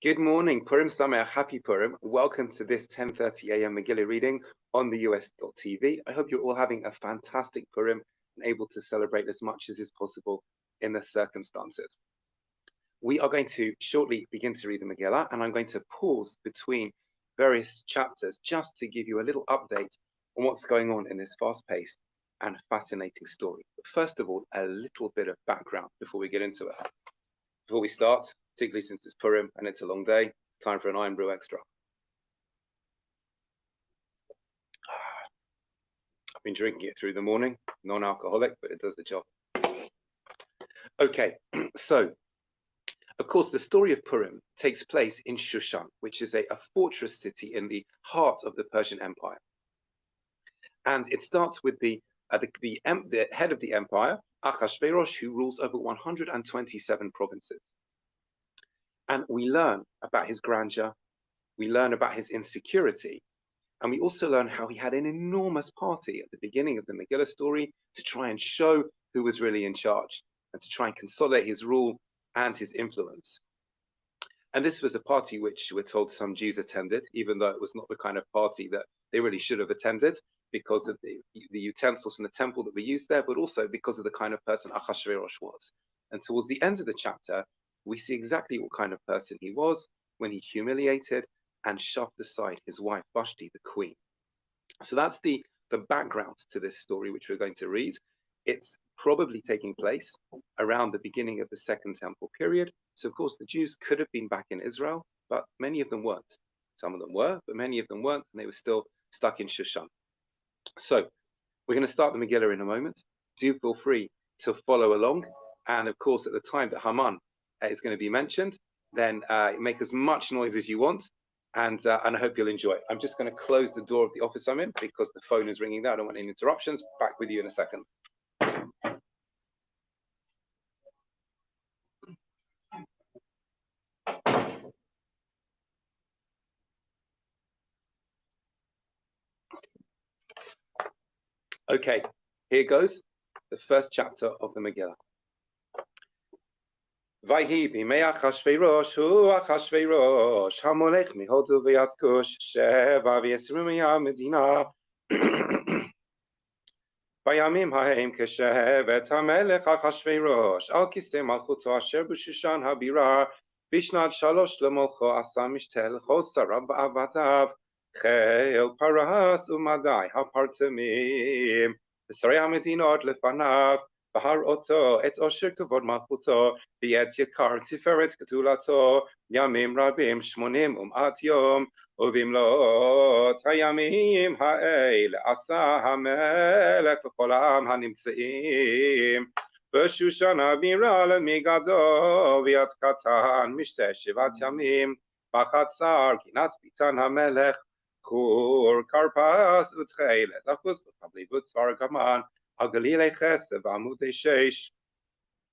Good morning, Purim Sameach, happy Purim. Welcome to this 10:30 a.m. Megillah reading on the US.tv. I hope you're all having a fantastic Purim and able to celebrate as much as is possible in the circumstances. We are going to shortly begin to read the Megillah, and I'm going to pause between various chapters just to give you a little update on what's going on in this fast-paced and fascinating story. But first of all, a little bit of background before we get into it. Before we start, particularly since it's Purim and it's a long day, time for an iron brew extra. I've been drinking it through the morning, non-alcoholic, but it does the job. Okay, so, of course, the story of Purim takes place in Shushan, which is a fortress city in the heart of the Persian Empire. And it starts with the head of the empire, Achashverosh, who rules over 127 provinces. And we learn about his grandeur, we learn about his insecurity, and we also learn how he had an enormous party at the beginning of the Megillah story to try and show who was really in charge and to try and consolidate his rule and his influence. And this was a party which we're told some Jews attended, even though it was not the kind of party that they really should have attended because of the utensils from the temple that were used there, but also because of the kind of person Achashverosh was. And towards the end of the chapter, we see exactly what kind of person he was when he humiliated and shoved aside his wife Vashti, the queen. So that's the background to this story, which we're going to read. It's probably taking place around the beginning of the Second Temple period. So, of course, the Jews could have been back in Israel, but many of them weren't. Some of them were, but many of them weren't, and they were still stuck in Shushan. So, we're going to start the Megillah in a moment. Do feel free to follow along. And, of course, at the time that Haman is going to be mentioned, then make as much noise as you want, and I hope you'll enjoy it. I'm just going to close the door of the office I'm in because the phone is ringing there. I don't want any interruptions. Back with you in a second. Okay, here goes the first chapter of the Megillah. Vayhi b'mei Achashverosh hu Achashverosh hamolech mihodu v'yatkush sheva v'yesrim medina vayamim hahem keshevet hamelech Achashverosh al kisei malchuto asher b'Shushan habira bishnat shalosh lemolcho asa mishtel chosarav ba'avadav chel paras umadai hapartemim v'sarei hamedinot lefanav Bahar Oto, et Osher Kavod Malchuto, Viet Yakar Tiferet Ketulato, Yamim Rabim Shmonim At Yom, Uvim Lo Tayamim Ha'el Asa Hamelech V'Cholam Hanimtzeim, V'Shushan Avira Lemigado, Viat Katan Mishte Shivat Yamim, Bachatzar Kinat Bitan Hamelech, Chur Karpas Utcheil, Lachus B'Kabli V'Tzvar Gaman, Galilei Chesed Amudei Sheish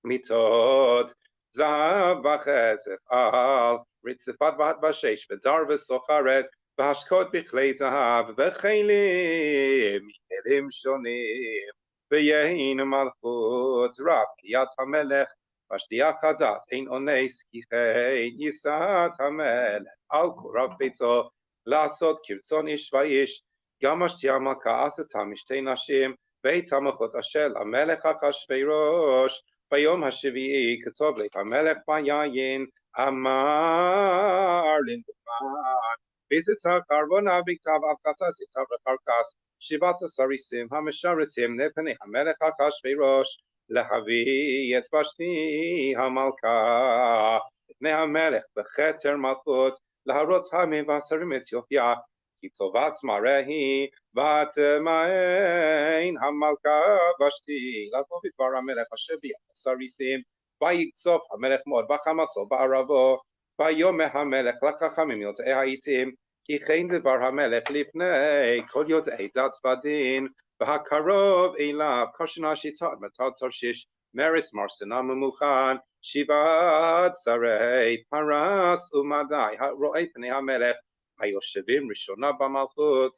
Mitot Zahav Bachesed Al Ritzifat Vat Bashesh V'Dar V'Socharet V'Hashkot Bichlei Zahav V'Chelim Mikelim Shonim V'Yehin Malchut Rav Kiyat HaMelech V'Shtiach Hadat Ein Ones Kichein Yisat HaMelech Al Kurav Beito Lasot Kirtzon Ish Vayish Gamash Tiamaka Aseta Mishtei Nashim Beit Hamachot Ashel Amelech Achashverosh Bayom Hashivi'i Ketov Leit Amelech Bayayin Amar Linduman Visita Karbona Biktav Avkata Zitav Karkas Shivata Sarisim Hamesharitim Nepene Amelech Achashverosh Lehavi Et Vashti Hamalka Ne Amelech Becheter Malchut Laharot Hamim Vasarim Ethiopia Kitovat Marehi Vat Main Hamalka Vashti Latovi Baramelech Hashebi Sarisim Vayitzof Hamelech Mod Bachamatzol Ba'aravo Vayomeh Hamelech Lachachamim Yotei Haitim Ki Chein Devar Hamelech Lipnei Kol Yotei Dat Vadin V'Hakarov Eilav Kashina Shitat Matad Tarshish Meris Marsena Memuchan Shivat Sarei Paras Umadai Ro'ei Pnei Hamelech Hayoshevim Rishona B'Malchut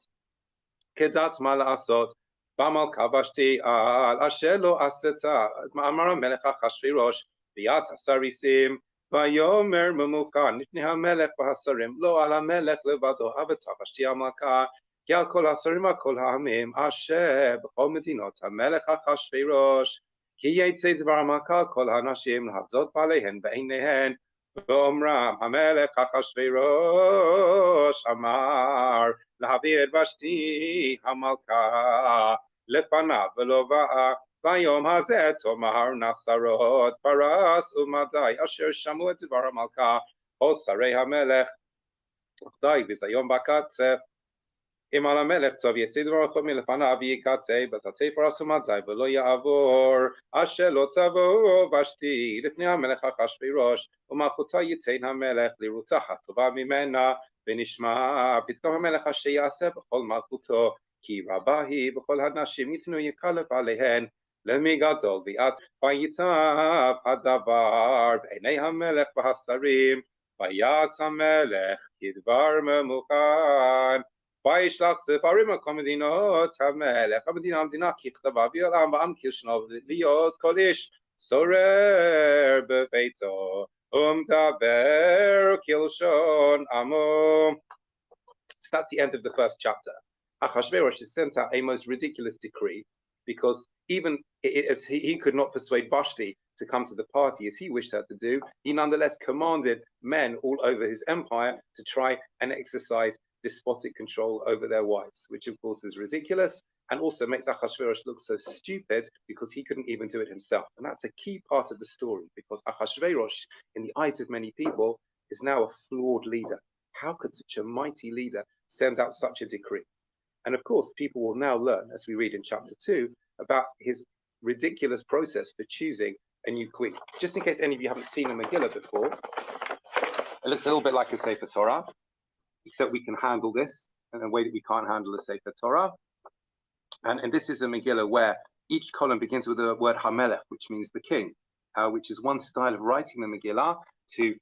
Kedat Mala'asot B'Malka Vashti Al Asher Lo Aseta Amar HaMelech Achashverosh V'Yat HaSarisim ויאמר ממוכן לפני המלך והשרים, לא על המלך לבדו, אבטח ושתי המלכה, כי על כל השרים וכל העמים, אשר בכל מדינות המלך אחשוורוש, כי יצא דבר המלכה כל הנשים להבזות בעליהן בעיניהן, ואומרם המלך אחשוורוש אמר להביא את ושתי המלכה לפניו ולא באה. ביום הזה תאמר נסרות פרס ומדי אשר שמעו את דבר המלכה כל שרי המלך די ביזיון בקצף. אם על המלך טוב יצא דבר החום מלפניו ויקצה ותצא פרס ומדי ולא יעבור אשר לא תבוא ושתי לפני המלך אחשוורוש ומלכותה ייתן המלך לרוצחת טובה ממנה ונשמע פתאום המלך אשר יעשה בכל מלכותו כי רבה היא בכל הנשים יתנו יקלף עליהן למי גדול ויעט ויטב הדבר בעיני המלך והשרים ויעש המלך כדבר ממוכן וישלח ספרים על כל מדינות המלך המדינה ככתבה בעולם ועם כלשונו להיות כל איש שורר בביתו ומדבר כלשון עמו. So that's the end of the first chapter. Achashverosh has sent out a most ridiculous decree because even as he could not persuade Vashti to come to the party as he wished her to do, he nonetheless commanded men all over his empire to try and exercise despotic control over their wives, which of course is ridiculous and also makes Achashverosh look so stupid because he couldn't even do it himself. And that's a key part of the story because Achashverosh, in the eyes of many people, is now a flawed leader. How could such a mighty leader send out such a decree? And of course, people will now learn, as we read in chapter 2, about his ridiculous process for choosing a new queen. Just in case any of you haven't seen a megillah before, it looks a little bit like a Sefer Torah, except we can handle this in a way that we can't handle a Sefer Torah. And this is a megillah where each column begins with the word Hamelech, which means the king, which is one style of writing the megillah to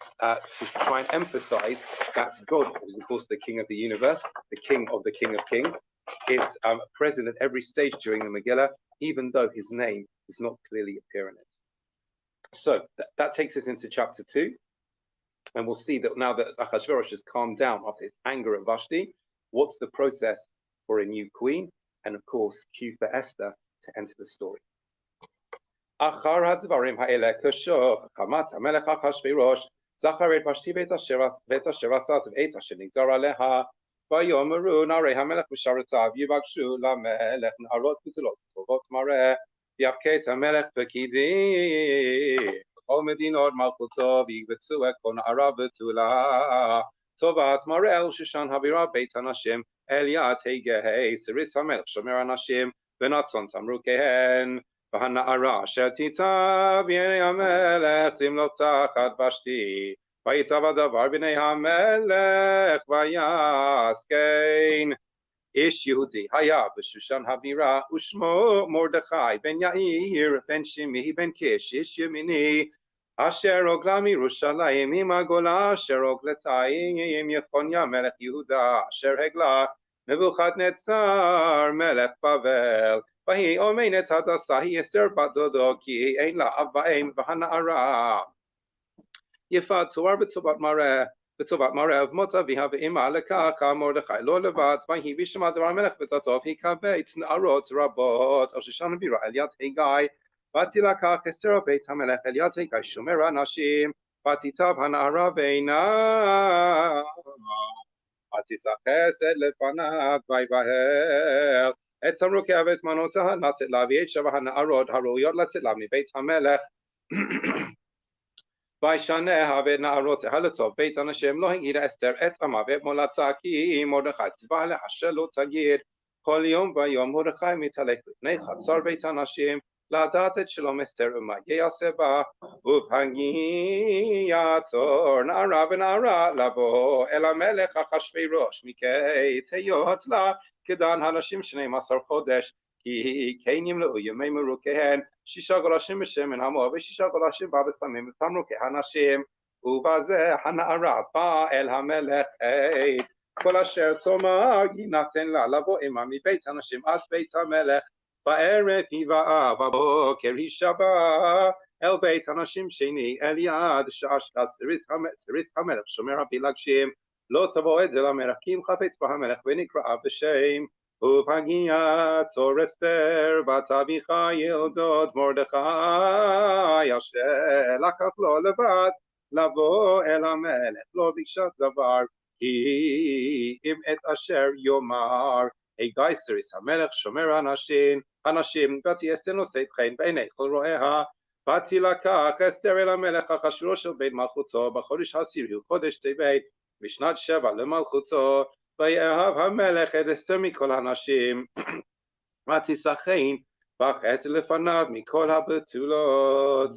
try and emphasize that God, who is of course the king of the universe, the king of kings, is present at every stage during the megillah, even though his name does not clearly appear in it. So that takes us into chapter 2. And we'll see that now that Achashverosh has calmed down after his anger at Vashti, what's the process for a new queen? And of course, cue for Esther to enter the story. Achar hadvarim ha'eleh kashov chamat hamelech Achashverosh zachar et Vashti v'et asher asat v'et asher nigzar aleha vayomeru narei hamelech v'sharatav yivakshu lamelech na'arot v'tulot tovot mareh v'yavket hamelech v'kidim כל מדינות מלכותו ויקבצו את כל נערה בתולה טובת מראה שושן הבירה בית הנשים אל יד הגה סריס המלך שומר הנשים ונתון תמרוקיהן והנערה אשר תיטב בעיני המלך תמלוך תחת ושתי ויטב הדבר בעיני המלך ויסכן. איש יהודי היה בשושן הבירה ושמו מרדכי בן יאיר בן שמעי בן קיש איש ימיני אשר הוגלה מירושלים עם הגולה אשר הוגלתה עם יפוניה מלך יהודה אשר הגלה נבוכדנצר מלך בבל והיא אומנת הדסה היא אסתר בת דודו כי אין לה אב ואם והנערה יפת תואר בטובת מראה בטובת מראה ובמות אביה ואמה לכך מרדכי לא לבד ויהי בשמע דבר המלך ותטוב יקבץ נערות רבות אשר שושן הבירה אל יד הגיא ותילקח אסתר בית המלך אל יד הגיא שומר הנשים ותיטב הנערה בעיניו ותשחס לפניו ויבהל את תמרוקיה ואת מנותיה לתת לה ואת שבע הנערות הראויות לתת לה מבית המלך וישניה ואת נערותיה לטוב בית הנשים לא הגידה אסתר את עמה ואת מולדתה כי מרדכי ציווה עליה אשר לא תגיד כל יום ויום מרדכי מתהלך לפני חצר בית הנשים לדעת את שלום אסתר ומה יעשה בה ובהגיע תור נערה ונערה לבוא אל המלך אחשוורוש מכת היות לה כדן הנשים 12 חודש כי כן ימלאו ימי מרוקיהן 6 חודשים בשמן המור ו6 חודשים בבשמים ותמרוקי הנשים ובזה הנערה באה אל המלך עת כל אשר תאמר יינתן לה לבוא עמה מבית הנשים עד בית המלך בערב היא באה בבוקר היא שבה אל בית הנשים שני, אל יד שאשכז סריס המלך שומר הפילגשים, לא תבוא את זה למלך, כי אם חפץ בה המלך ונקרא בשם, ופגיע צור אסתר, בת אביחיל דוד מרדכי, אשר לקח לו לבד, לבוא אל המלך, לא ביקשה דבר, כי אם את אשר יאמר, הגיא סריס המלך שומר הנשים, ותהיה אסתר נושאת חן בעיני כל רואיה, ותילקח אסתר אל המלך אחשוורוש של בית מלכותו, בחודש העשירי חודש טבת, בשנת 7 למלכותו, ויאהב המלך את אסתר מכל הנשים, ותשחן בחסד לפניו מכל הבתולות.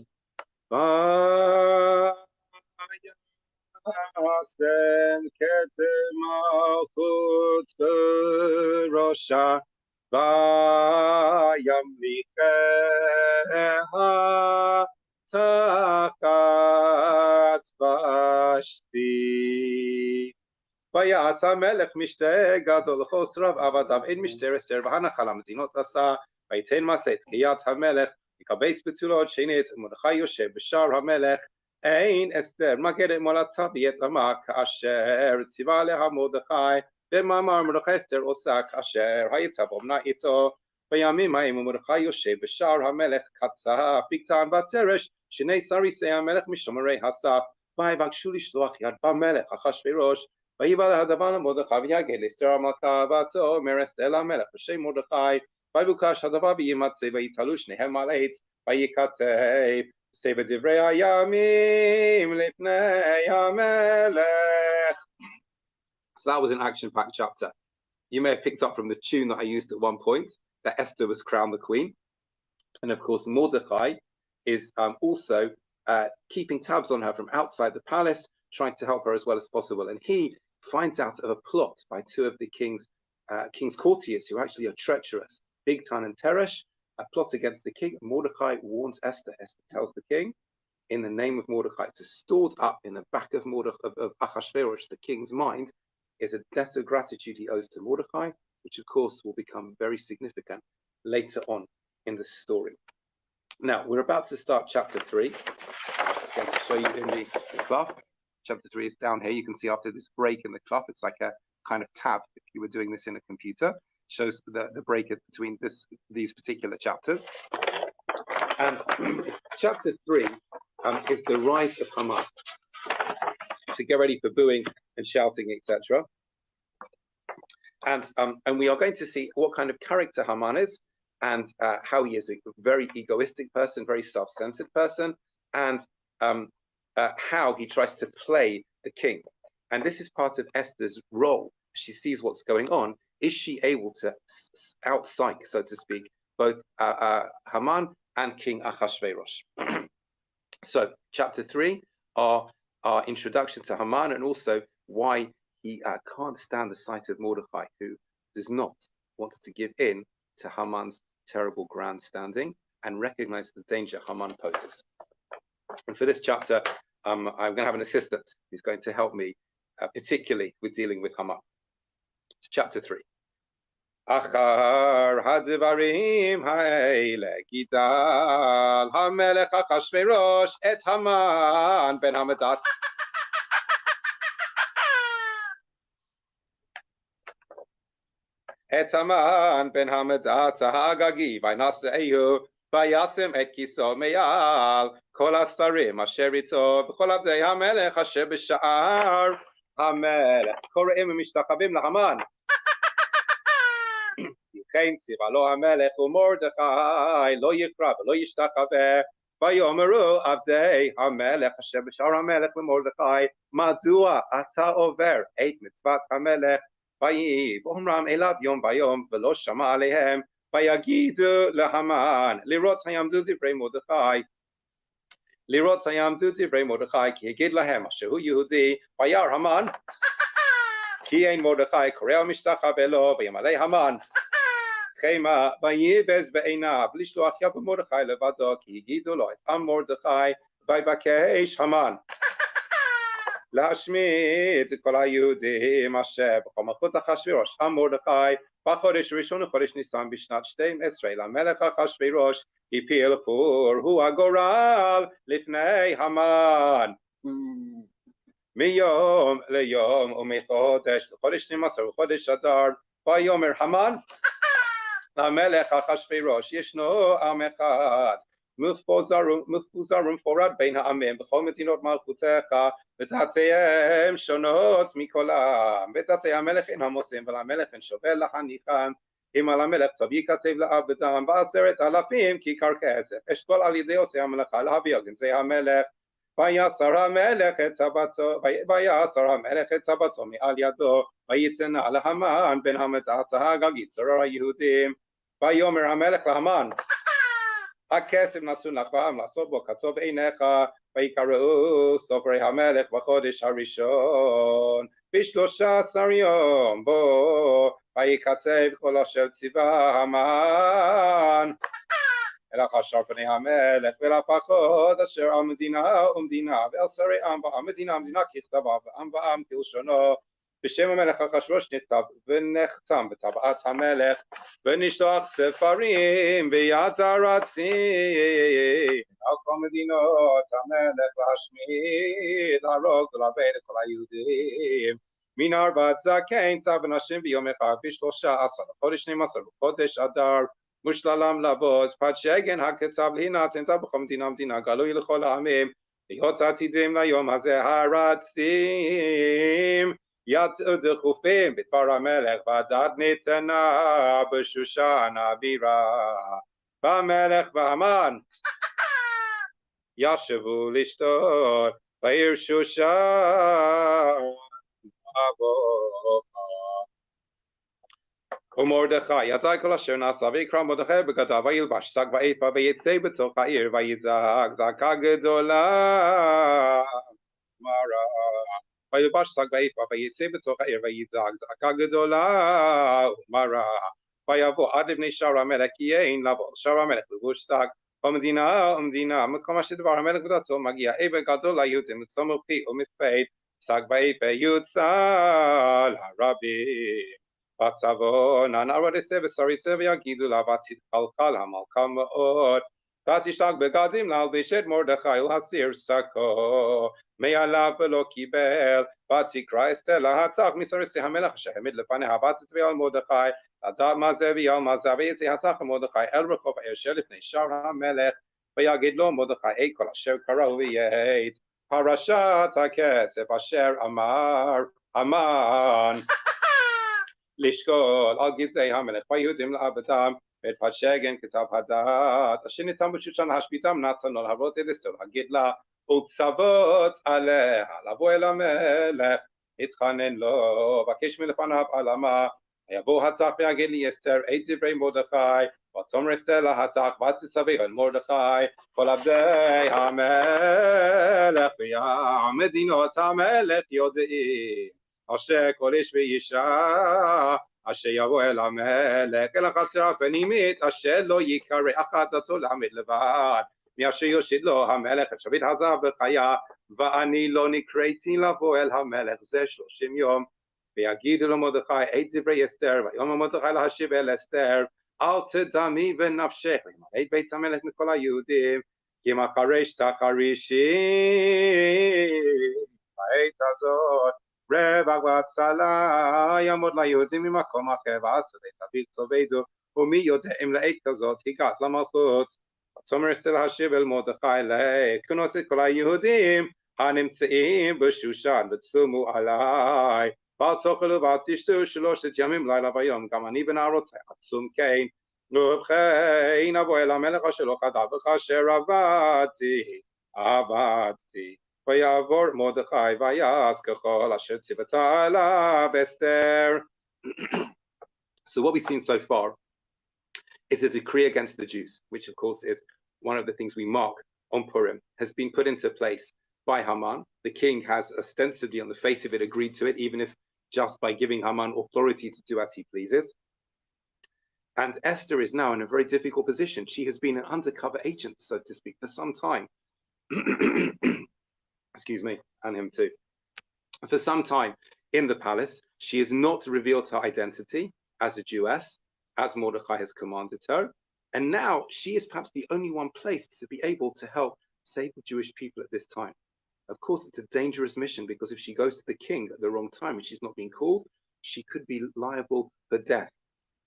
וישם כתר מלכות בראשה, וימליכיה תחת ושתי. ויעש המלך משתה גדול לכל שריו עבדיו, אין משתה אסתר והנחה למדינות עשה, ויתן מעשה את תקיעת המלך, יקבץ בתולות שנית, מרדכי יושב בשער המלך, אין אסתר מגדת מולדתה ביד עמה, כאשר ציווה עליה מרדכי, במאמר מרדכי אסתר עושה כאשר הייתה באומנה איתו. בימים ההם מרדכי יושב בשער המלך, קצף בגתן ותרש שני סריסי המלך משומרי הסף, ויבקשו לשלוח יד במלך אחשוורוש, ויבא הדבר למרדכי ויגד לאסתר המלכה, ותאמר אסתר למלך בשם מרדכי, ויבוקש הדבר וימצא, ויתעלו שניהם על עץ, וייכתב ספר דברי הימים לפני המלך. So that was an action-packed chapter. You may have picked up from the tune that I used at one point that Esther was crowned the queen, and of course Mordecai is also keeping tabs on her from outside the palace, trying to help her as well as possible. And he finds out of a plot by two of the king's courtiers who actually are treacherous, Bigtan and Teresh, a plot against the king. Mordecai warns Esther. Esther tells the king, in the name of Mordecai, it's stored up in the back of Ahasuerus, the king's mind, is a debt of gratitude he owes to Mordecai, which of course will become very significant later on in the story. Now, we're about to start chapter 3. I'm going to show you in the cloth. Chapter 3 is down here. You can see after this break in the cloth, it's like a kind of tab. If you were doing this in a computer, shows the break between these particular chapters. And chapter 3 is the rise of Haman. To get ready for booing and shouting, etc. And we are going to see what kind of character Haman is, and how he is a very egoistic person, very self-centered person, and how he tries to play the king. And this is part of Esther's role. She sees what's going on. Is she able to out-psych, so to speak, both Haman and King Ahasuerus? So, chapter 3 are our introduction to Haman, and also why he can't stand the sight of Mordecai, who does not want to give in to Haman's terrible grandstanding and recognize the danger Haman poses. And for this chapter, I'm going to have an assistant who's going to help me, particularly with dealing with Haman. It's chapter 3. אחר הדברים האלה גידל המלך אחשוורוש את המן בן המדעת את המן בן המדעת האגגי וינשאהו וישם את כיסו מעל כל השרים אשר איתו וכל עבדי המלך אשר בשער המלך קוראים ומשתחווים להמן. כן ציווה לו המלך ומרדכי לא יקרא ולא ישתחווה, ויאמרו עבדי המלך אשר בשער המלך למרדכי, מדוע אתה עובר את מצוות המלך? ויאמרם אליו יום ביום ולא שמע עליהם, ויגידו להמן לראות היעמדו דברי מרדכי, כי יגיד להם אשר הוא יהודי, וירא המן כי אין מרדכי קורא ומשתחווה לו, וימלא המן חמה ויבז בעיניו לשלוח יד במרדכי לבדו, כי הגידו לו את עם מרדכי, ויבקש המן להשמיד את כל היהודים אשר בכל מלכות אחשוורוש עם מרדכי, בחודש ראשון וחודש ניסן בשנת 12 למלך אחשוורוש הפיל פור הוא הגורל לפני המן מיום ליום ומחודש לחודש 12 וחודש אדר ויאמר המן למלך אחשוורוש ישנו עם אחד מפוזרים פורד בין העמים בכל מדינות מלכותך ותעשיהם שונות מכולם ותעשי המלך אין המוסים ולמלך אין שווה להניחם אם על המלך צו ייכתב לעבדם ב10,000 כיכר כסף אשכול על ידי עושי המלאכה להביא על גנזי המלך ויסר המלך את צוותו מעל ידו ויצנע להמן בן המדעת הגגית צרור היהודים ויאמר המלך להמן הכסף נתון לך בעם לעשות בו כטוב עיניך ויקראו סופרי המלך בחודש הראשון ב13 יום בו וייכתב כל אשר ציווה המן אלא חשר פני המלך ולפחות אשר על מדינה ומדינה ואל שרי עם ועם מדינה ככתבה ועם ועם כלשונו בשם המלך אחשוורוש נכתב ונחתם בטבעת המלך ונשלח ספרים ביד הרצים על כל מדינות המלך להשמיד להרוג ולאבד את כל היהודים מנער ועד זקן צב ונשים ביום אחד ב13 לחודש 12 בחודש אדר מושלם לבוז פת שגן הכתב להינתן בכל מדינה גלוי לכל העמים להיות עתידים ליום הזה הרצים יצאו דחופים בדבר המלך והדעת ניתנה בשושן הבירה והמלך והמן ישבו לשתות בעיר שושן ומרדכי ידע כל אשר נעשה ויקרא מרדכי בגדיו וילבש שק ואיפה ויצא בתוך העיר ויזעק זעקה גדולה מרה וילבש שק ואיפה ויצא בתוך העיר ויזעק זעקה גדולה ומרה ויבוא עד לבני שער המלך כי אין לבוא שער המלך לבוש שק ומדינה מקום אשר דבר המלך ודתו מגיע אבל גדול ליהודים לצומח פי ומספד שק ואיפה יוצא לרבים ותבוא נערותיה ושריתיה ויגידו לה ותתקלקל המלכה מאוד ותשלח בגדים להלביש את מרדכי ולהסיר שקו מעליו ולא קיבל ותקרא אסתר להתך מסריסי המלך אשר העמיד לפניה ותצווה על מרדכי לדעת מה זה ועל מה זה ויצא התך מרדכי אל רחוב העיר שלפני שער המלך ויגיד לו מרדכי כל אשר קרא ויעץ פרשת הכסף אשר אמר המן לשקול על גזעי המלך ויהודים לעבדם ואת השגן כתב הדעת אשר ניתן בשושן להשביתם נתנו להראות את אסתר להגיד לה ולצוות עליה לבוא אל המלך התחנן לו בקש מלפניו עלמה יבוא התך ויגיד לי אסתר את דברי מרדכי ותאמר אסתר להתך ותצווה אל מרדכי כל עבדי המלך ומדינות המלך יודעים אשר כל איש ואישה אשר יבוא אל המלך אל החצר הפנימית אשר לא יקרא אחד דתו לעמד לבד מאשר יושיט לו המלך את שביט הזהב בחיה ואני לא נקראתי לבוא אל המלך זה 30 יום ויגידו לו מרדכי את דברי אסתר ויאמר מרדכי להשיב אל אסתר אל תדמי בנפשך למלא בית המלך מכל היהודים כי אם החרש תחרישי בעת הזאת רווח והצלה יעמוד ליהודים ממקום אחר ועצבי תביא צובדו ומי יודע אם לעת כזאת הגעת למלכות ותאמר אסתר להשיב אל מרדכי לכנוס את כל היהודים הנמצאים בשושן וצומו עליי ואל תאכלו ואל תשתו 3 ימים לילה ויום גם אני ונערותי עצום כן ובכן אבוא אל המלך אשר לא חדל בך אשר עבדתי ויעבור מרדכי ויעש ככל אשר ציוותה עליו אסתר. So what we've seen so far is a decree against the Jews, which of course is one of the things we mark on Purim, has been put into place by Haman. The king has ostensibly on the face of it agreed to it, even if just by giving Haman authority to do as he pleases. And Esther is now in a very difficult position. She has been an undercover agent, so to speak, for some time. Excuse me, and him too. For some time in the palace, she has not revealed her identity. as a Jewess, as Mordecai has commanded her. And now she is perhaps the only one placed to be able to help save the Jewish people at this time. Of course, it's a dangerous mission because if she goes to the king at the wrong time and she's not being called, she could be liable for death,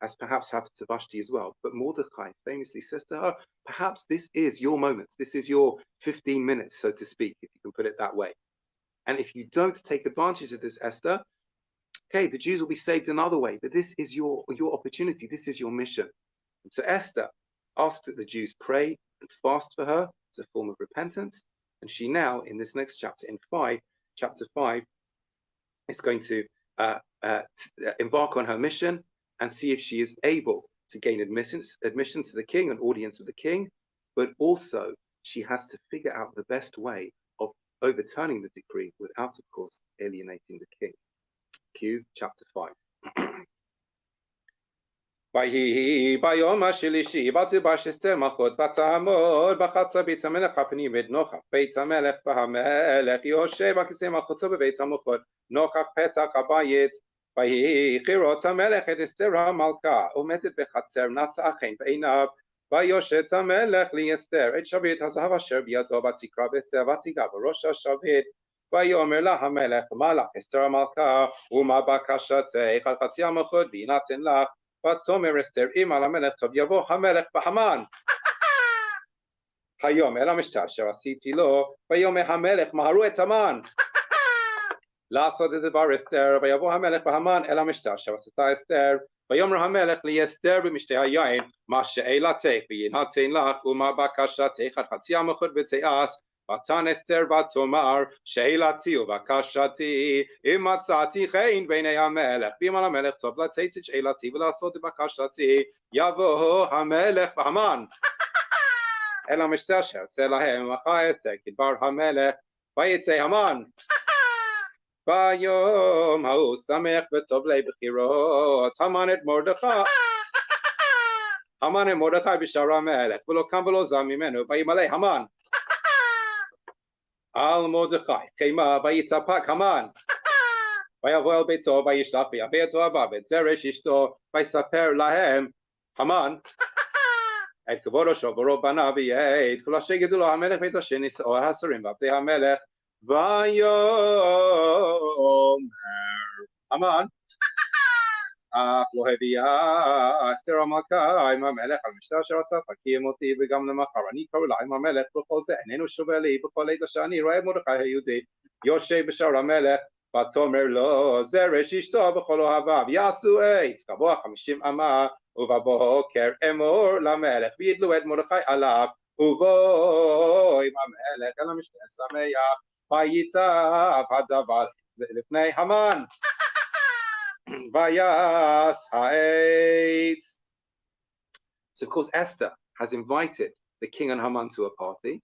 as perhaps happened to Vashti as well. But Mordecai famously says to her, perhaps this is your moment. This is your 15 minutes, so to speak, if you can put it that way. And if you don't take advantage of this, Esther, okay, the Jews will be saved another way, but this is your opportunity. This is your mission. And so Esther asked that the Jews pray and fast for her as a form of repentance. And she now, in this next chapter, chapter 5, is going to embark on her mission and see if she is able to gain admission to the king, an audience with the king, but also she has to figure out the best way of overturning the decree without, of course, alienating the king. Q, chapter 5. ויהי ביום השלישי ותלבש אסתר מלכות ותעמוד בחצר בית המלך הפנימית נוכח בית המלך והמלך יושב על כיסא מלכותו בבית המלכות נוכח פתח הבית. ויהי כראות המלך את אסתר המלכה עומדת בחצר נשאה חן בעיניו ויושט המלך לאסתר את שרביט הזהב אשר בידו ותקרא באסתר ותיגע בראש השרביט. ויאמר לה המלך מה לך אסתר המלכה ומה בקשתך על חצי המלכות ויינתן לך. ותאמר אסתר אם על המלך טוב יבוא המלך בהמן היום אל המשתה אשר עשיתי לו ויאמר המלך מהרו את המן לעשות את דבר אסתר ויבוא המלך בהמן אל המשתה אשר עשתה אסתר ויאמר המלך לאסתר במשתה היין מה שאלתך ויינתן לך ומה בקשתך עד חצי המלכות ותעש ותען אסתר ותאמר שאלתי ובקשתי אם מצאתי חן בעיני המלך ואם על המלך טוב לתת את שאלתי ולעשות את בקשתי יבוא המלך בהמן אל המשתה אשר עשה להם אחר כדבר המלך ויצא המן ביום ההוא שמח וטוב לב בחירות המן את מרדכי בשער המלך ולא קם ולא זע ממנו וימלא המן על מרדכי חמה ויצפק המן ויבוא אל ביתו וישלח ויבא את אוהביו ואת זרש אשתו ויספר להם המן את כבוד ראשו ורוב בניו ואת כל אשר יגידו לו המלך בית השם נשאו השרים ועבדי המלך ויאמר המן אך לא הביאה אסתר המלכה עם המלך על משתה אשר עשה תקים אותי וגם למחר אני קורא לה עם המלך בכל זה איננו שווה לי בכל עת שאני רואה מרדכי היהודי יושב בשער המלך ותאמר לו זרש אשתו בכל אוהביו יעשו עץ גבוה 50 אמה ובבוקר אמור למלך וידלו את מרדכי עליו ובוא עם המלך אל המשתה שמח ויצב הדבר לפני המן ויעש העץ. So of course Esther has invited the king and Haman to a party,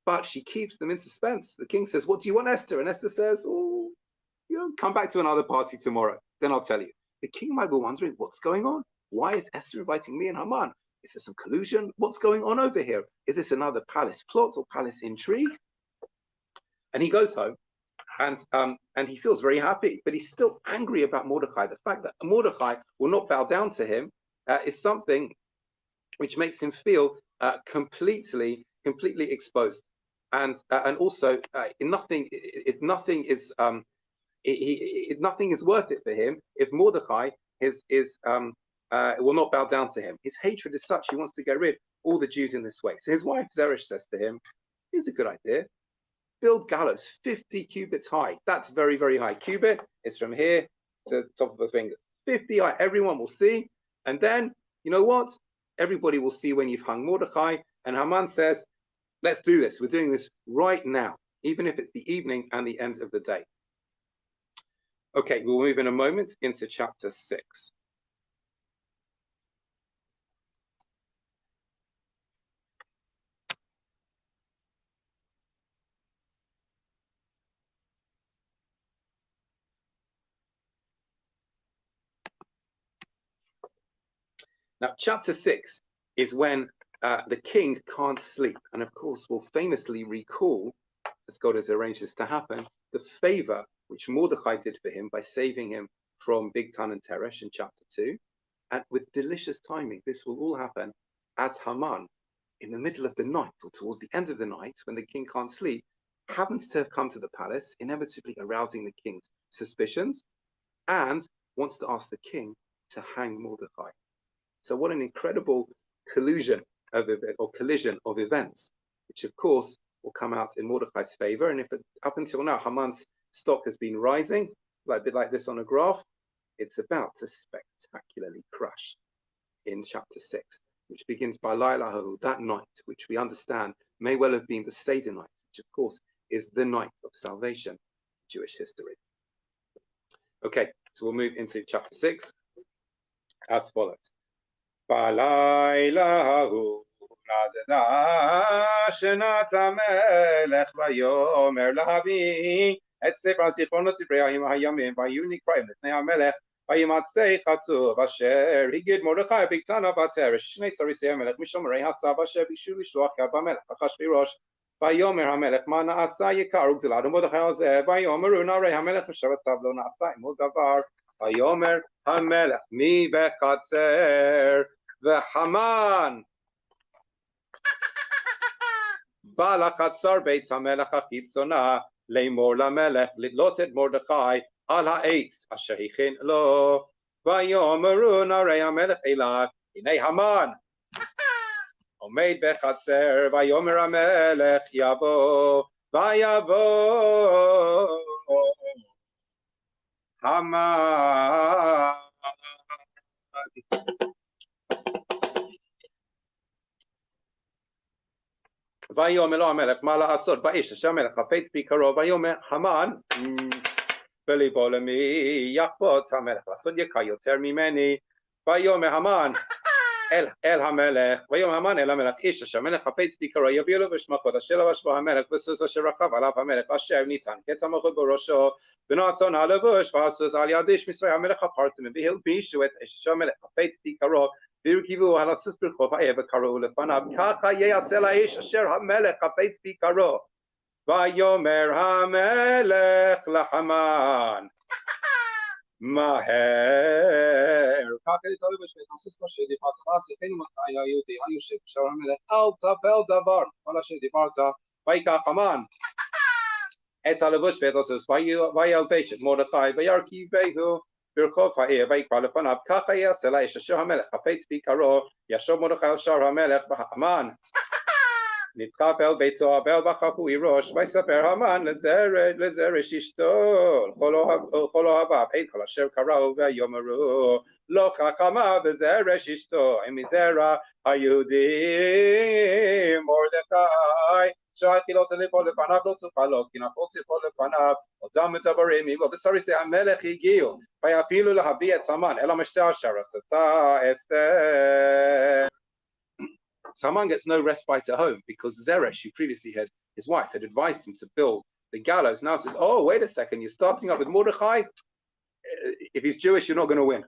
but she keeps them in suspense. The king says, what do you want, Esther? And Esther says, oh, come back to another party tomorrow, then I'll tell you. The king might be wondering, what's going on? Why is Esther inviting me and Haman? Is there some collusion? What's going on over here? Is this another palace plot or palace intrigue? And he goes home and he feels very happy, but he's still angry about Mordecai. The fact that Mordecai will not bow down to him is something which makes him feel completely exposed, and also nothing is worth it for him if Mordecai will not bow down to him. His hatred is such he wants to get rid of all the Jews in this way. So his wife Zeresh says to him, "Here's a good idea. Build gallows 50 cubits high." That's very, very high. Cubit is from here to the top of the fingers. 50 high. Everyone will see, and then you know what? Everybody will see when you've hung Mordecai. And Haman says, let's do this. We're doing this right now, even if it's the evening and the end of the day. Okay, we'll move in a moment into chapter 6. Now, chapter 6 is when the king can't sleep. And of course, we'll famously recall, as God has arranged this to happen, the favor which Mordecai did for him by saving him from Bigtan and Teresh in chapter 2. And with delicious timing, this will all happen as Haman, in the middle of the night or towards the end of the night, when the king can't sleep, happens to have come to the palace, inevitably arousing the king's suspicions, and wants to ask the king to hang Mordecai. So what an incredible collision of events, which of course will come out in Mordecai's favor. And if up until now Haman's stock has been rising, a bit like this on a graph, it's about to spectacularly crash in chapter 6, which begins by Laylahu, that night, which we understand may well have been the Seder night, which of course is the night of salvation in Jewish history. Okay, so we'll move into chapter 6 as follows. Balaylahu nadada shenat hamelech vayomer lavi et sefer zichronot Ibrahim hayamim vayuni krayim l'fnei hamelech vayimatzei chatuv asher higid Mordechai bigtana bateresh shnei sarisei hamelech mishomrei hasav asher bikshu lishloach hamelech achashverosh vayomer hamelech ma na'asa yikar ugdilad Mordechai hazeh vayomeru narei hamelech v'shavatav lo na'asa imol davar vayomer hamelech mi bechatzer v'Haman bala chatzar beit hamelech hachitzona leimor lamelech litlotet et Mordechai al ha'etz asher hichin lo vayomeru narei hamelech elav hinei Haman omed bechatzer vayomer hamelech yavo vayavo Haman. Vayomer lo hamelech ma la'asot ba'esh asher hamelech hafetz bikaro vayomer Haman belibo lemi yachbot hamelech la'asot yakar yoter mimeni vayomer Haman el hamelech vayomer Haman el hamelech ish asher hamelech hafetz bikaro yavio lo v'shmachot asher lavash bo hamelech v'sus asher rachav alav hamelech asher nitan ketamachot borosho v'natzon halevush v'hasus al yadish misrei hamelech hapartim v'hil bishu et asher hamelech hafetz bikaro Virkivu halasus birchov ha'eva karo lefanav kacha yeyaseh la'esh asher hamelech hafetz bikaro vayomer hamelech laHaman maher kacha yitol b'shvet hasus masher divarta v'asechenu matai ha'yehudi ha'yoshev asher hamelech al tabel davar kol asher divarta vayikach Haman et halevush v'hasus vayalbesh et Mordechai vayarkivehu Birchov ha'ev vayikra lefanav kacha yeyaseh la'esh asher hamelech hafetz bikaro yashov Mordechai al shar hamelech v'Haman נתקפל ביתו אבל בחפו ירוש ויספר המן לזרש אשתו לכל אוהביו את כל אשר קראו ויאמרו לא חכמה בזרש אשתו עם מזרע היהודים מרדכי שהתחילות ליפול לפניו לא צופה לו כי נפול ציפול לפניו אותם מדברים עמו וסריסי המלך הגיעו ויפילו להביא את המן אל המשתה אשר עשתה אסתר. So Haman gets no respite at home because Zeresh, who previously had his wife, had advised him to build the gallows, now says, oh, wait a second, you're starting up with Mordechai? If he's Jewish, you're not going to win.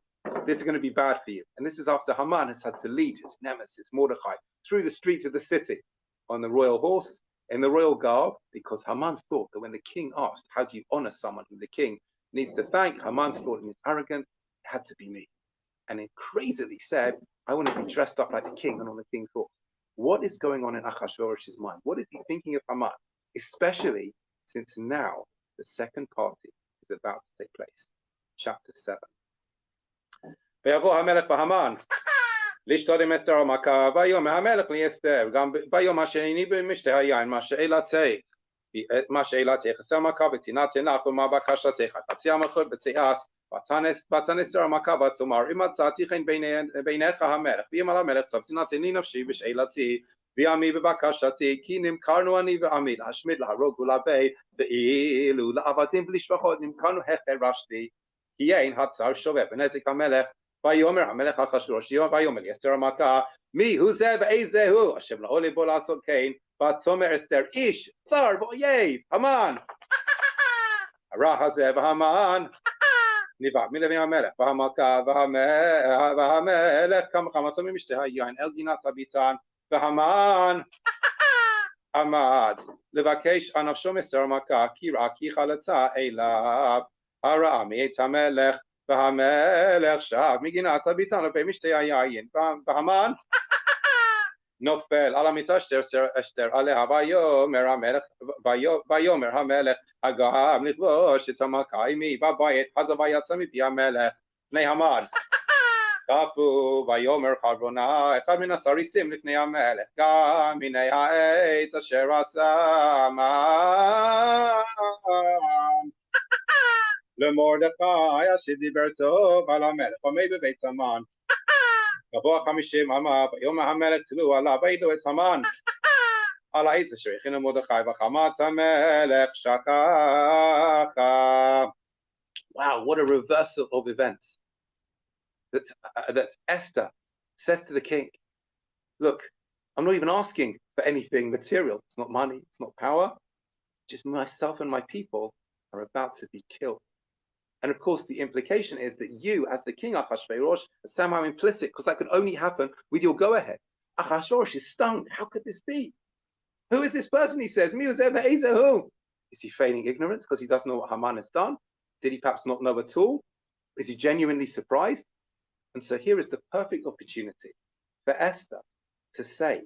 This is going to be bad for you. And this is after Haman has had to lead his nemesis, Mordechai, through the streets of the city on the royal horse, in the royal garb, because Haman thought that when the king asked, how do you honor someone who the king needs to thank? Haman thought in his arrogance, it had to be me. And it crazily said, I want to be dressed up like the king and on the king's horse. What is going on in Achashverosh's mind? What is he thinking of Haman? Especially since now the second party is about to take place. Chapter 7. ויבוא המלך והמן לשתות עם אסתר המכה, ויאמר המלך לאסתר, גם ביום השני במשתה היין, מה שאלתך, עשה מכה ותינתן לך ומה בקשתך, חצי המלכות ותעש, ותנסר המכה ותאמר, אם מצאתי חן בעיניך המלך, ואם על המלך טוב תינתן לי נפשי בשאלתי, ועמי בבקשתי, כי נמכרנו אני ועמי להשמיד, להרוג ולהבא, ואילו לעבדים ולשפחות נמכרנו החרשתי, כי אין הצר שווה בנזק המלך. ויאמר המלך אחשוורוש ויאמר לאסתר המלכה מי הוא זה ואיזה הוא אשר לא ליבו לעשות כן ותאמר אסתר איש צר ואויב המן הרע הזה והמן נבעט מלפני המלך והמלכה והמלך כמה חמצו ממשתה היין אל גינת הביתן והמן עמד לבקש על נפשו מאסתר המלכה כי ראה כי חלתה אליו הרעה מאת המלך והמלך שב מגינת הביתן לפי משתה היין, והמן נופל על המיטה אשר עליה, ויאמר המלך הגם לכבוש את המכה עמי בבית, אז ויצא מפי המלך לפני המן. קפוא ויאמר חרבונה אחד מן הסריסים לפני המלך, גם הנה העץ אשר עשה המן למרדכי אשר דיבר טוב על המלך עומד בבית המן. כעבור 50 אמה ויאמר המלך תלו עליו וידעו את המן על העץ אשר הכין למרדכי, וחמת המלך שככה. Wow, what a reversal of events. That Esther says to the king, look, I'm not even asking for anything material. It's not money, it's not power. Just myself and my people are about to be killed. And of course, the implication is that you, as the king Achashverosh, are somehow implicit, because that could only happen with your go-ahead. Achashverosh is stunned. How could this be? Who is this person, he says? Who? Is he feigning ignorance because he doesn't know what Haman has done? Did he perhaps not know at all? Is he genuinely surprised? And so here is the perfect opportunity for Esther to say,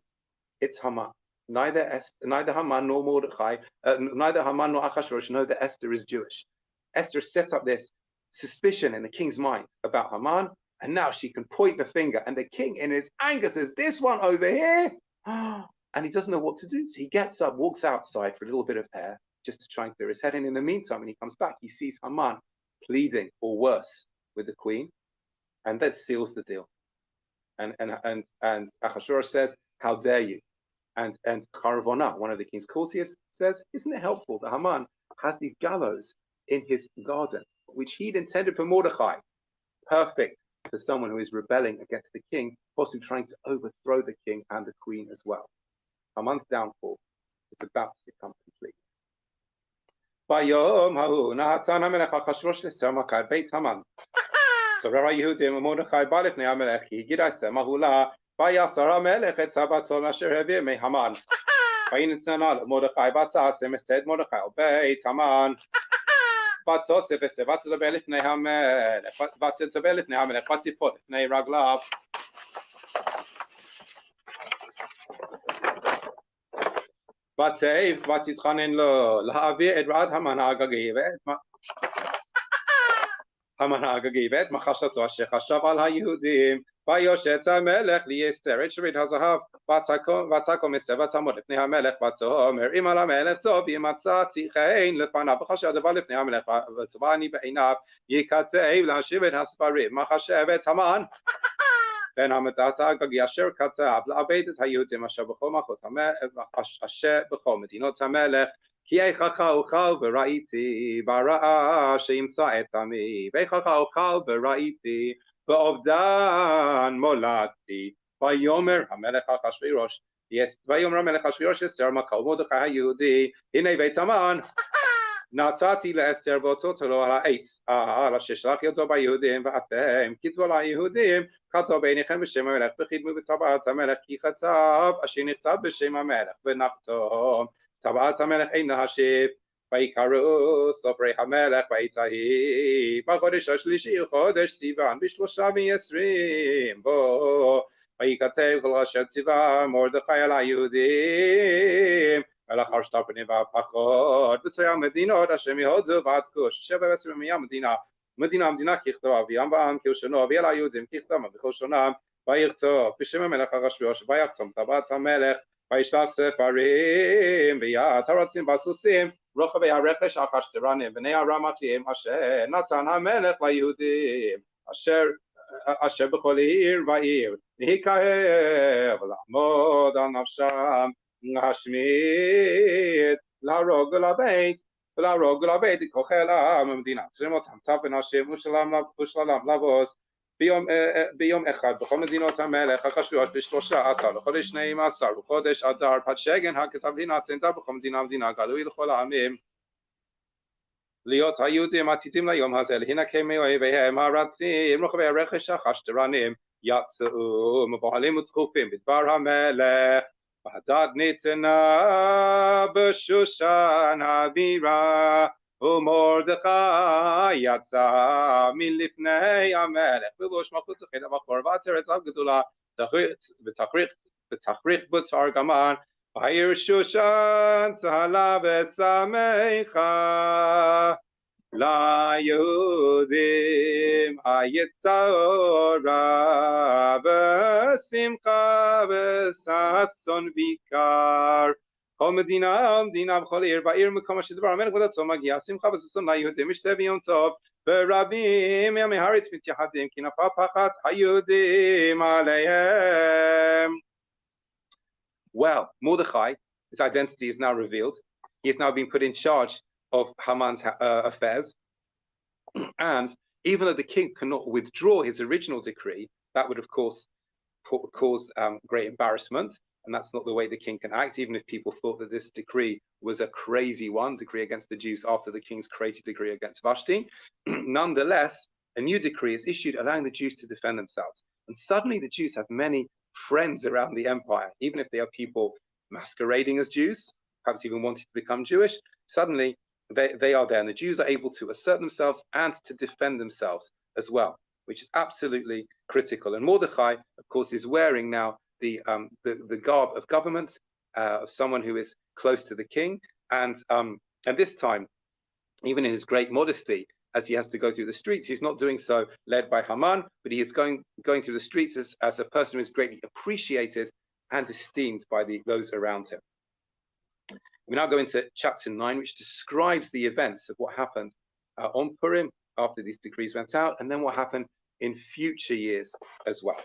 it's Haman. Neither Haman nor Mordechai, neither Haman nor Achashverosh know that Esther is Jewish. Esther set up this suspicion in the king's mind about Haman, and now she can point the finger, and the king in his anger says, this one over here, and he doesn't know what to do. So he gets up, walks outside for a little bit of air, just to try and clear his head. And in the meantime, when he comes back, he sees Haman pleading, or worse, with the queen, and that seals the deal. And Achashverosh says, how dare you? And Karavona, one of the king's courtiers, says, isn't it helpful that Haman has these gallows in his garden, which he'd intended for Mordechai? Perfect for someone who is rebelling against the king, possibly trying to overthrow the king and the queen as well. Haman's downfall is about to become complete. So Rabbi Yehudim and Mordechai bא לפני המלך, כי הגיד אסתר מהולה, ויסר המלך את צוואתו אשר הביא מהמן. וינצנע למרדכי ותעשה מסתד מרדכי על בית המן. ותוסף אסתר ותדבר לפני המלך, ותיפול לפני רגליו. ותתחנן לו להביא את רעד המן האגגי ואת מחשתו אשר חשב על היהודים. ויושט המלך לאסתר את שריד הזהב, ותקום אסתר ותעמוד לפני המלך ותאמר, אם על המלך טוב אם מצאתי חן לפניו וכשר דבר לפני המלך וטובה אני בעיניו, ייכתב להשיב את הספרים מחשבת המן בן המדת האגגי אשר כתב לאבד את היהודים אשר בכל מדינות המלך, כי איכך אוכל וראיתי ברעה שימצא את עמי, ואיכך אוכל וראיתי באובדן מולדתי. ויאמר המלך אחשוורוש אסתר מכל מרדכי היהודי, הנה בית המן נתתי לאסתר ואוצרות לו על העץ על אשר שלח ידו ביהודים, ואתם כתבו על היהודים כתוב בעיניכם בשם המלך וחיתמו בטבעת המלך, כי כתב אשר נכתב בשם המלך ונחתום. טבעת המלך אין להשיב. ויקראו סופרי המלך בעת ההיא בחודש השלישי חודש סיוון ב23 בו, וייכתב כל אשר ציווה מרדכי על היהודים ולאחר שתי פנים והפחות בצרי המדינות אשר מהודו ועד כוש 17 מדינה ככתוב אביהם ועם כלשונו, אבי על היהודים ככתבם בכל שונם. ויכתוב בשם המלך אחשוורוש ויחתום טבעת המלך, וישלח ספרים ביד הרצים והסוסים רוכבי הרכש החשטרנים בני הרמתיים אשר נתן המלך ליהודים אשר בכל עיר ועיר להיקרב לעמוד על נפשם, להשמיד, להרוג ולבית את כל חיל העם במדינה, צריכים אותם טף ונשים ושלם לבוז ביום אחד בכל מדינות המלך אחשוורוש ב13 לחודש 12 לחודש אדר פתשגן הכתב להינתן בכל מדינה גלוי לכל העמים, להיות היהודים עתידים ליום הזה להינקם מאויביהם הרצים רוכבי הרכש החשטרנים יצאו מבוהלים ודחופים בדבר המלך, והדת ניתנה בשושן הבירה ומרדכי יצא מלפני המלך בלבוש מלכות זכית הבחור ועצר את הגדולה ותכריך בצוואר גמן העיר שושן צהלה ושמחה ליהודים היצרה בשמחה וששון ויקר כל מדינה בכל עיר ועיר מקום אשר דבר המלך ודתו מגיע שמחה וששון ליהודים משתה ביום טוב ורבים מעמי הארץ מתייחדים כי נפל פחד היהודים עליהם. Well, Mordechai, his identity is now revealed. He has now been put in charge of Haman's affairs. And even though the king cannot withdraw his original decree, that would, of course, cause great embarrassment. And that's not the way the king can act, even if people thought that this decree was a crazy one, decree against the Jews after the king's created decree against Vashti. Nonetheless, a new decree is issued allowing the Jews to defend themselves. And suddenly the Jews have many friends around the empire, even if they are people masquerading as Jews, perhaps even wanting to become Jewish. Suddenly they are there, and the Jews are able to assert themselves and to defend themselves as well, which is absolutely critical. And Mordechai, of course, is wearing now the garb of government, of someone who is close to the king, and this time, even in his great modesty, as he has to go through the streets, he's not doing so led by Haman, but he is going through the streets as a person who is greatly appreciated and esteemed by those around him. We now go into chapter 9, which describes the events of what happened on Purim after these decrees went out, and then what happened in future years as well.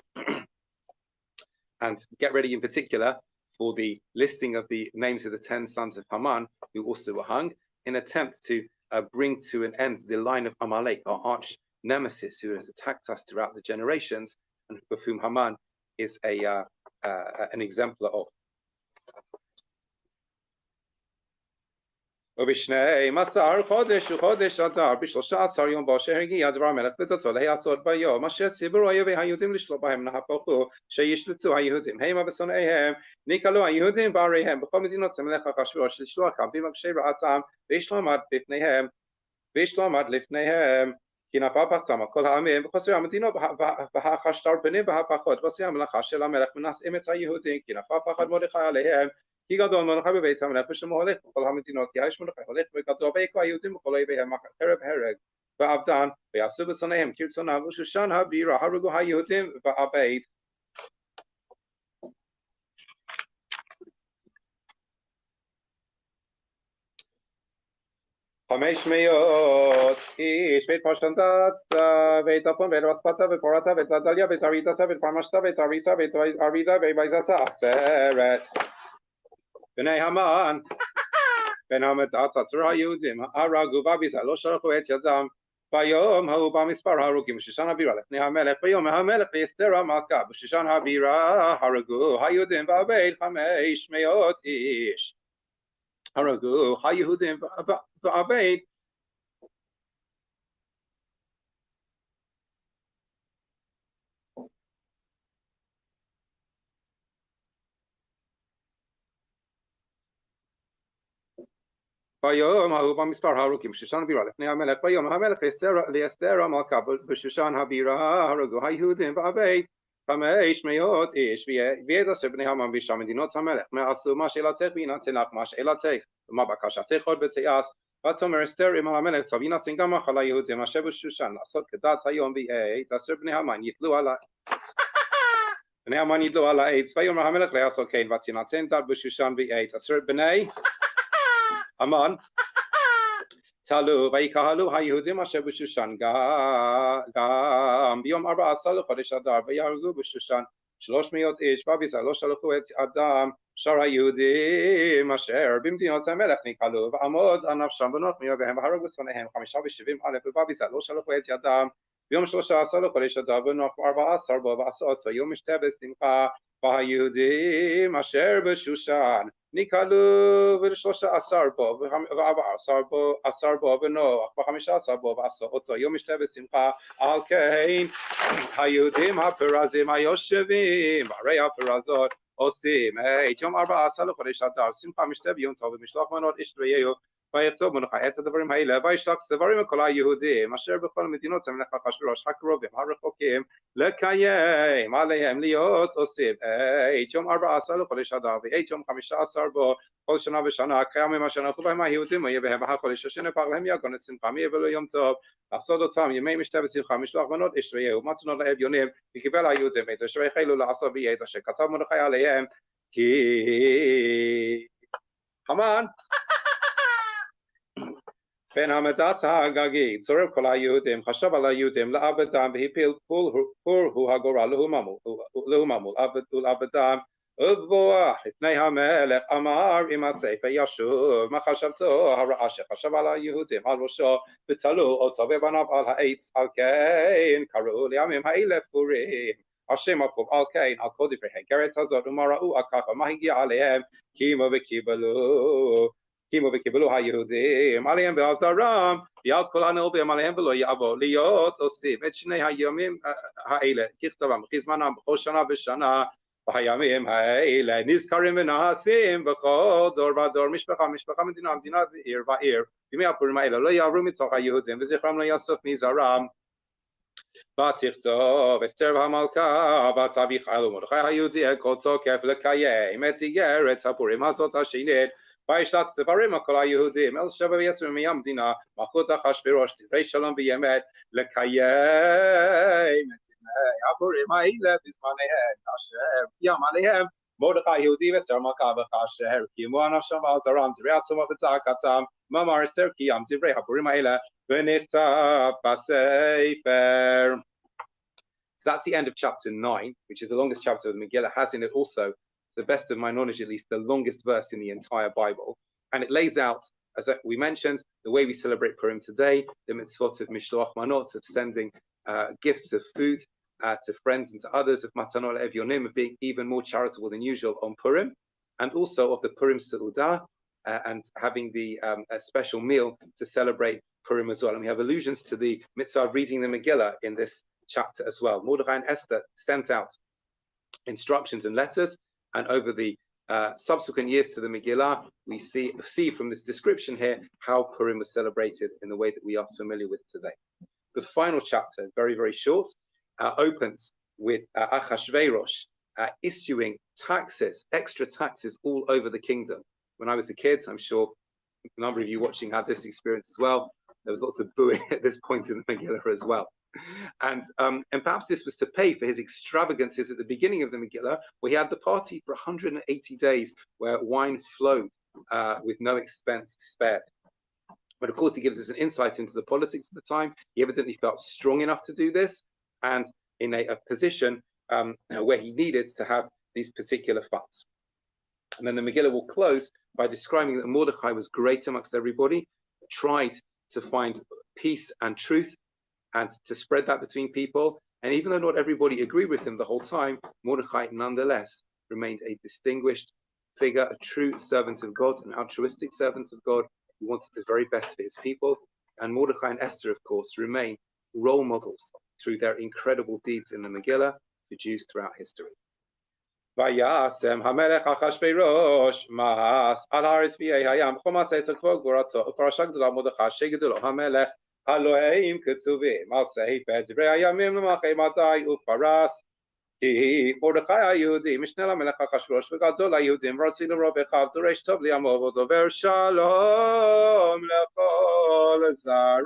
And get ready in particular for the listing of the names of the 10 sons of Haman who also were hung in an attempt to bring to an end the line of Amalek, our arch nemesis, who has attacked us throughout the generations, and of whom Haman is an exemplar of. ובשני מסר חודש וחודש אדר ב13 יום בו שהגיע דבר המלך לדתו להיעשות ביום אשר ציבור אויבי היהודים לשלוט בהם נהפכו שישלטו היהודים המה ושונאיהם נקלו היהודים בעריהם בכל מדינות המלך אחשוורוש לשלוחם במבקשי רעתם ואיש לא עמד לפניהם כי נפל פחדם על כל העמים וחוסר המדינות והחשתרבנים והפחות ועושה המלאכה של המלך מנשאים את היהודים כי נפל פחד מרדכי עליהם כי גדול מרדכי בבית המלך ושמו הולך בכל המדינות כי האיש מרדכי הולך וגדול ויכו היהודים בכל אויביהם חרב הרג ואבדן ויעשו בשונאיהם כרצונם ושושן הבירה הרגו היהודים ואבד. חמש מאות איש ואת פרשנדת ואת אפון ואת רצפתה ופורתה ואת הדליה ואת ארידתה ואת פרמשתה ואת אריסה ואת ארידה ובייזתה 10 בני המן בן המדעת עצרו היהודים הרגו בביזה לא שלחו את ידם ביום ההוא במספר ההרוגים בשושן הבירה לפני המלך ביום המלך ואסתר המלכה בשושן הבירה הרגו היהודים ואבד 500 איש הרגו היהודים ואבד ביום ההוא במספר ההרוגים בשושן הבירה לפני המלך ביום המלך לאסתר המלכה בשושן הבירה הרגו היהודים ואבד 500 איש ויד 10 בני המן בשאר מדינות המלך מה עשו מה שאלתך ויינתן לך מה שאלתך ומה בקשתך עוד ותעש ותאמר אסתר אם המלך טוב יינתן גם לך ליהודים אשר בשושן לעשות כדת היום ועת 10 בני המן יתלו על בני המן יתלו על העץ ויאמר המלך לעשות כן ותינתן דת בשושן ועת 10 בני המן תלו ויקהלו היהודים אשר בשושן גם ביום 14 לחודש אדר ויהרגו בשושן 300 איש בביזה לא שלחו את אדם שאר היהודים אשר במדינות המלך נקהלו ועמוד על נפשם בנות מאויביהם והרגו שונאיהם 75,000 ובביזה לא שלחו את ידם ביום 13 לחודש אדר ונוח 14 בו ועשו יום משתה בשמחה והיהודים אשר בשושן נקהלו ו13 בו ו14 בו ונוח ו15 בו ועשו אותו יום משתה בשמחה על כן היהודים הפרזים היושבים בערי הפרזות עושים את יום 14 לחודש אדר שמחה משתה ביום טוב ומשלוח מנות איש רעהו ויכתוב מרדכי את הדברים האלה, וישלח סברים לכל היהודים אשר בכל מדינות המלך אחשוורוש הקרובים הרחוקים לקיים עליהם להיות עושים את יום 14 לחודש אדר ואת יום 15 בו כל שנה ושנה כימים אשר הלכו בהם היהודים ויהיה בהם החודש אשר נפח להם יגון את שמחם יהיה ולא יום טוב לעשות אותם ימי משתה ושמחה משלוח מנות אשריהו ומתנות לאביונים וקיבל היהודים את אשר החלו לעשות ויהיה את אשר כתב מרדכי עליהם כי המן בן המדת האגגי צורף כל היהודים חשב על היהודים לעבדם והפיל פור הוא הגורל להוממול ולעבדם ובואך לפני המלך אמר עם הספר ישוב מחשבתו הרעה שחשב על היהודים על ראשו ותלו אותו ובניו על העץ על כן קראו לימים האלה פורים השם עקוב על כן על כל דברי האיגרת הזאת ומה ראו על כך ומה הגיע עליהם קימו וקיבלו היהודים עליהם ועזרם ועל כל הנלווים עליהם ולא יעבור להיות עושים את שני הימים האלה ככתבם בזמנם בכל שנה ושנה בימים האלה נזכרים ונעשים בכל דור ודור משפחה מדינה עיר ועיר בימי הפורים האלה לא יעברו מצורך היהודים וזכרם לא יאסוף מזרם ותכתוב אסתר המלכה בת אביחיל ומרדכי היהודי כל תוקף לקיים את איגרת הפורים הזאת השנית וישלח ספרים לכל היהודים אל 17 ימי המדינה מלכות אחשוורוש דברי שלום ואמת לקיים את ימי הפורים האלה בזמניהם אשר קיים עליהם מרדכי היהודי ואסתר המלכה וכאשר קיימו אנשם ועזרם דברי עצומות וצעקתם מאמר אסתר קיים דברי הפורים האלה ונכתב בספר. So that's the end of chapter 9, which is the longest chapter of the Megillah, has in it also, to the best of my knowledge at least, the longest verse in the entire Bible. And it lays out, as we mentioned, the way we celebrate Purim today, the mitzvot of Mishloach Manot, of sending gifts of food to friends and to others, of Matanot Evyonim, of being even more charitable than usual on Purim, and also of the Purim Seudah, and having the a special meal to celebrate Purim as well. And we have allusions to the mitzvah of reading the Megillah in this chapter as well. Mordechai and Esther sent out instructions and letters, and over the subsequent years to the Megillah, we see from this description here how Purim was celebrated in the way that we are familiar with today. The final chapter, very, very short, opens with Achashverosh issuing taxes, extra taxes all over the kingdom. When I was a kid, I'm sure a number of you watching had this experience as well. There was lots of booing at this point in the Megillah as well. And perhaps this was to pay for his extravagances at the beginning of the Megillah, where he had the party for 180 days, where wine flowed with no expense spared. But of course, he gives us an insight into the politics of the time. He evidently felt strong enough to do this, and in a position where he needed to have these particular funds. And then the Megillah will close by describing that Mordechai was great amongst everybody, tried to find peace and truth, and to spread that between people. And even though not everybody agreed with him the whole time, Mordechai nonetheless remained a distinguished figure, a true servant of God, an altruistic servant of God who wanted the very best for his people. And Mordechai and Esther, of course, remain role models through their incredible deeds in the Megillah for Jews throughout history. וישם המלך אחשוורוש מס על הארץ ויהי הים בכל מעשה תקבו גבורתו ופרשה גדולה מרדכי שגדלו המלך הלוהים כתובים על ספר דברי הימים למלכי מדי ופרס כי מרדכי היהודי משנה למלך אחשוורוש וגדול היהודים ורוצים לרוב אחד דורש טוב לימו ודובר שלום לכל זרעו.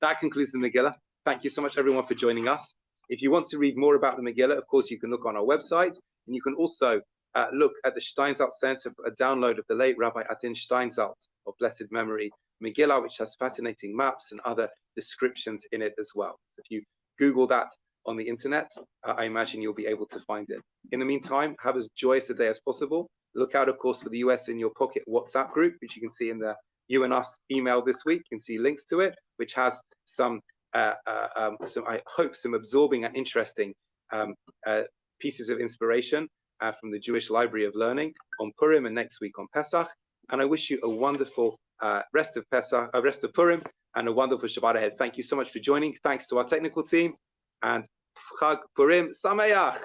That concludes the Megillah. Thank you so much everyone for joining us. If you want to read more about the Megillah, of course, you can look on our website, and you can also look at the Steinsaltz Center for a download of the late Rabbi Adin Steinsaltz of blessed memory Megillah, which has fascinating maps and other descriptions in it as well. If you Google that on the internet, I imagine you'll be able to find it. In the meantime, have as joyous a day as possible. Look out, of course, for the US in Your Pocket WhatsApp group, which you can see in the You and Us email this week. You can see links to it, which has some I hope some absorbing and interesting pieces of inspiration from the Jewish Library of Learning on Purim and next week on Pesach. And I wish you a wonderful rest of Purim and a wonderful Shabbat ahead. Thank you so much for joining. Thanks to our technical team, and Chag Purim Sameach.